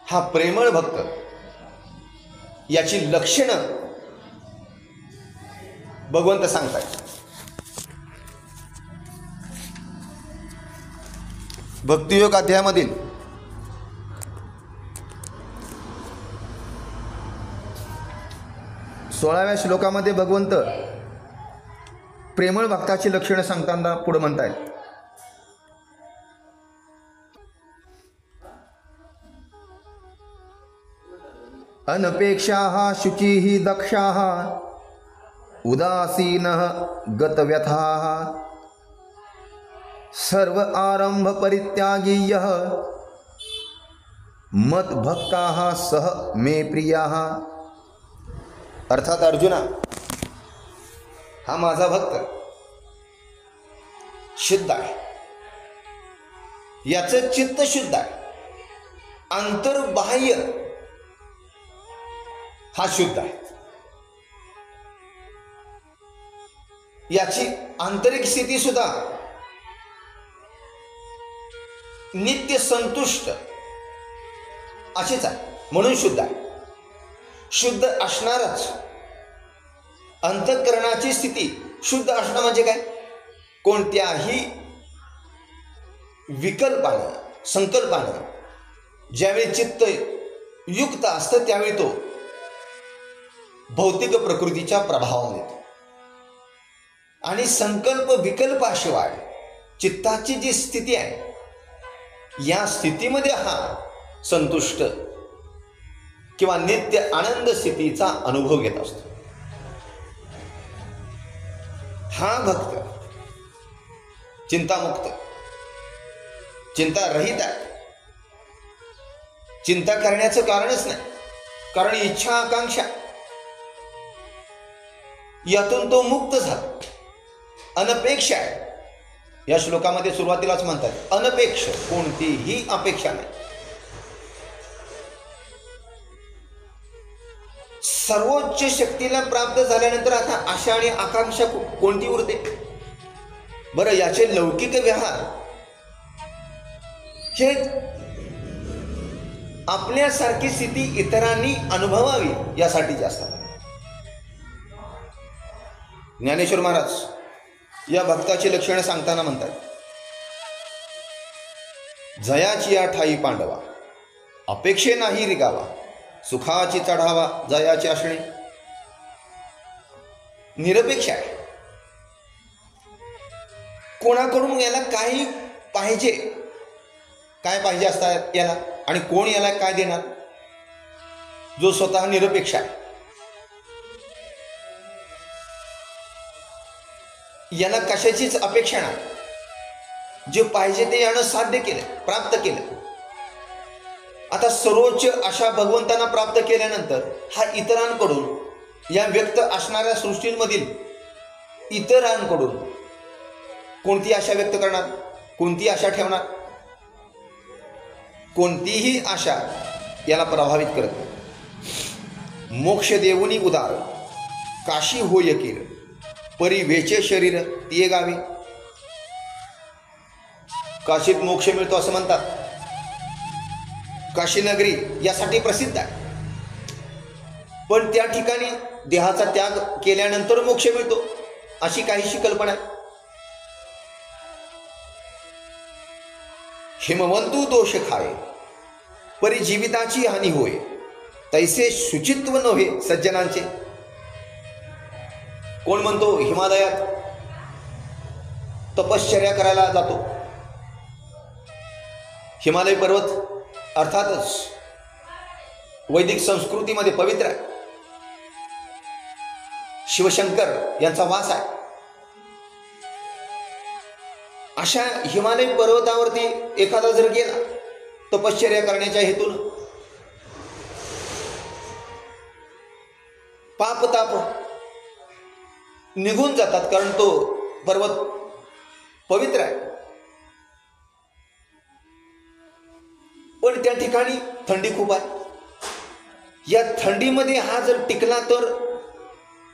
हा प्रेमळ भक्त, याची लक्षणं भगवंत सांगतात. भक्तियोग अध्यायामधील 16व्या श्लोकामध्ये भगवंत प्रेमळ भक्ताची लक्षणं सांगताना पुढे म्हणतायत, अनपेक्षाः शुचिः दक्षाः उदासीनः गतव्यथाः सर्व आरंभ परित्यागी यः मद्भक्ताः सह मे प्रियाः. अर्थात अर्जुना, हा माझा भक्त शुद्ध आहे, याचं चित्त शुद्ध आहे, अंतर्बाह्य हा शुद्ध आहे, याची आंतरिक स्थिती सुद्धा नित्य संतुष्ट अशीच आहे, म्हणून शुद्ध आहे. शुद्ध असणारच. अंतःकरणाची स्थिती शुद्ध असणं म्हणजे काय? कोणत्याही विकल्पानं, संकल्पानं ज्यावेळी चित्त युक्त असतं त्यावेळी तो भौतिक प्रकृतीच्या प्रभावाने येतो. आणि संकल्प विकल्पाशिवाय चित्ताची जी स्थिती आहे, या स्थितीमध्ये हा संतुष्ट किंवा नित्य आनंद स्थितीचा अनुभव घेत असतो. हा भक्त चिंतामुक्त, चिंता रहित आहे. चिंता करण्याचं कारणच नाही, कारण इच्छा आकांक्षा यातून तो मुक्त झाला, अनपेक्ष आहे. या श्लोकामध्ये सुरुवातीलाच म्हणतात अनपेक्ष, कोणतीही अपेक्षा नाही. सर्वोच्च शक्तीला प्राप्त झाल्यानंतर आता आशा आणि आकांक्षा कोणती उरते? बरं, याचे लौकिक व्यवहार हे आपल्यासारखी स्थिती इतरांनी अनुभवावी यासाठी जास्त. ज्ञानेश्वर महाराज या भक्ताची लक्षणं सांगताना म्हणतात, जयाची या ठाई पांडवा, अपेक्षे नाही रिगावा, सुखाची चढावा जयाची असणे. निरपेक्ष आहे. कोणाकडून याला काही पाहिजे, काय पाहिजे असतात याला, आणि कोण याला काय देणार? जो स्वतः निरपेक्ष आहे, याला कशाचीच अपेक्षा नाही. जे पाहिजे ते यानं साध्य केलं, प्राप्त केलं. आता सर्वोच्च अशा भगवंतांना प्राप्त केल्यानंतर हा इतरांकडून, या व्यक्त असणाऱ्या सृष्टींमधील इतरांकडून कोणती आशा व्यक्त करणार, कोणती आशा ठेवणार? कोणतीही आशा याला प्रभावित करत नाही. मोक्ष देऊनी उदार काशी होय कीर, परी वेचे शरीर तिये गावी. काशीत मोक्ष मिळतो असं म्हणतात. काशी नगरी यासाठी प्रसिद्ध आहे, पण त्या ठिकाणी देहाचा त्याग केल्यानंतर मोक्ष मिळतो अशी काहीशी कल्पना आहे. हिमवंतू दोष खाये, परी जीविताची हानी होय, तैसे शुचित्व नव्हे सज्जनांचे. कोण म्हणतो हिमालयात तपश्चर्या करायला जातो. हिमालय पर्वत अर्थातच वैदिक संस्कृतीमध्ये पवित्र आहे. शिवशंकर यांचा वास आहे. अशा हिमालय पर्वतावरती एखादा जर गेला तपश्चर्या करण्याच्या हेतून, पाप ताप निघून जातात, कारण तो पर्वत पवित्र आहे. पण त्या ठिकाणी थंडी खूप आहे. या थंडीमध्ये हा जर टिकला तर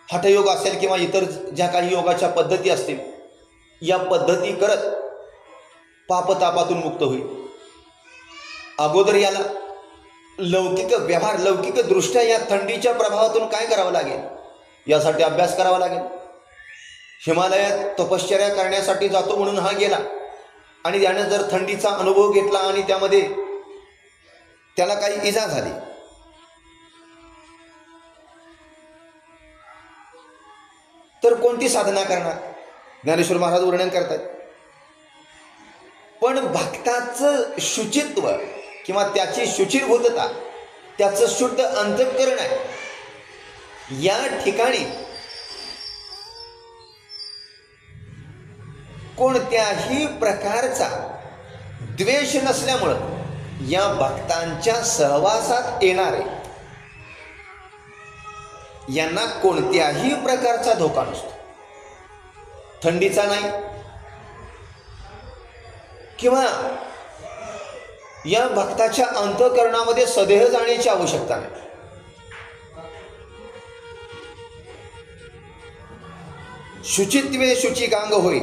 हठयोग असेल किंवा इतर ज्या काही योगाच्या पद्धती असतील, या पद्धती करत पापतापातून मुक्त होईल. अगोदर याला लौकिक व्यवहार, लौकिक दृष्ट्या या थंडीच्या प्रभावातून काय करावं लागेल, यासाठी अभ्यास करावा लागेल. हिमालयात तपश्चर्या करण्यासाठी जातो म्हणून हा गेला आणि त्यानं जर थंडीचा अनुभव घेतला आणि त्यामध्ये त्याला काही इजा झाली, तर कोणती साधना करणार? ज्ञानेश्वर महाराज वर्णन करतात. पण भक्ताचं शुचित्व किंवा त्याची शुचिर्भूतता, त्याचं शुद्ध अंतःकरण आहे, या ठिकाणी कोणत्याही प्रकारचा द्वेष नसल्यामुळं या भक्तांच्या सहवासात येणारे यांना कोणत्याही प्रकारचा धोका नसतो. थंडीचा नाही किंवा या भक्ताच्या अंतःकरणामध्ये सदेह जाण्याची आवश्यकता नाही. शुचित्वे शुची गांग होय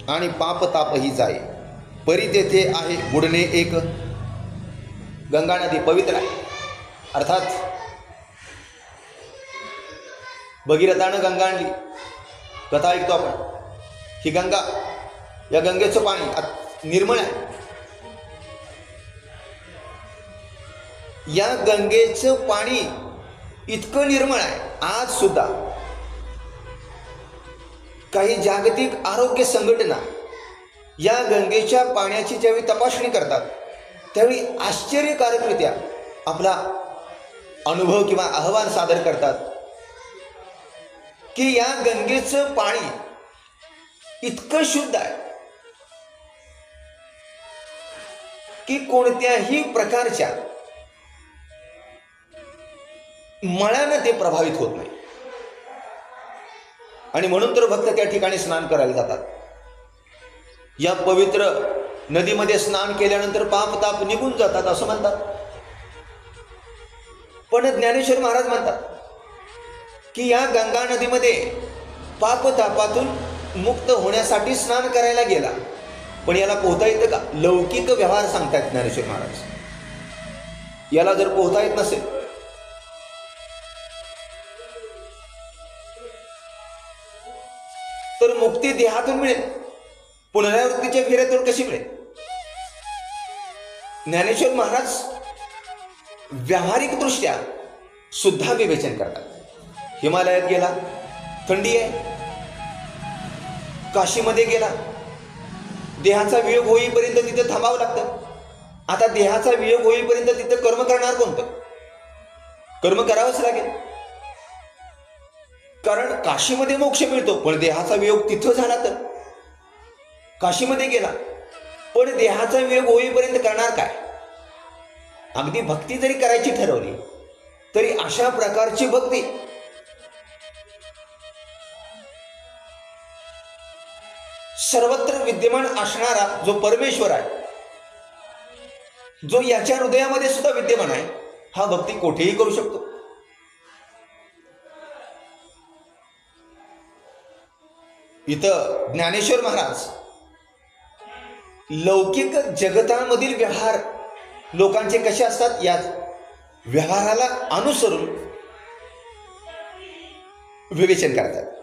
आणि पाप तापही जाय, परी तेथे आहे बुडणे एक. गंगा नदी पवित्र आहे, अर्थात भगीरथानं गंगा आणली, कथा ऐकतो आपण. ही गंगा, या गंगेचं पाणी निर्मळ आहे. या गंगेचं पाणी इतकं निर्मळ आहे, आज सुद्धा काही जागतिक आरोग्य संघटना या गंगेच्या पाण्याची ज्यावेळी तपासणी करतात त्यावेळी आश्चर्यकारकरित्या आपला अनुभव किंवा अहवाल सादर करतात की या गंगेचं पाणी इतकं शुद्ध आहे की कोणत्याही प्रकारच्या मळानं ते प्रभावित होत नाही. आणि म्हणून तर भक्त त्या ठिकाणी स्नान करायला जातात. या पवित्र नदीमध्ये स्नान केल्यानंतर पाप ताप निघून जातात असं म्हणतात. पण ज्ञानेश्वर महाराज म्हणतात की या गंगा नदीमध्ये पाप तापातून मुक्त होण्यासाठी स्नान करायला गेला, पण याला पोहता येतं का? लौकिक व्यवहार सांगतायत ज्ञानेश्वर महाराज. याला जर पोहता येत नसेल तर मुक्ती देहातून मिळेल, पुनरावृत्तीच्या फेऱ्यातून कशी मिळेल? ज्ञानेश्वर महाराज व्यावहारिक दृष्ट्या सुद्धा विवेचन करतात. हिमालयात गेला, थंडी आहे. काशीमध्ये गेला, देहाचा वियोग होईपर्यंत तिथे थांबावं लागतं. आता देहाचा वियोग होईपर्यंत तिथं कर्म करणार कोणतं? कर्म करावंच लागेल, कारण काशीमध्ये मोक्ष मिळतो. पण देहाचा वियोग तिथं झाला तर काशीमध्ये गेला, पण देहाचा वियोग होईपर्यंत करणार काय? अगदी भक्ती जरी करायची ठरवली तरी अशा प्रकारची भक्ती सर्वत्र विद्यमान असणारा जो परमेश्वर आहे, जो याच्या हृदयामध्ये सुद्धा विद्यमान आहे, हा भक्ती कोठेही करू शकतो. इथं ज्ञानेश्वर महाराज लौकिक जगतामधील व्यवहार लोकांचे कसे असतात या व्यवहाराला अनुसरून विवेचन करतात.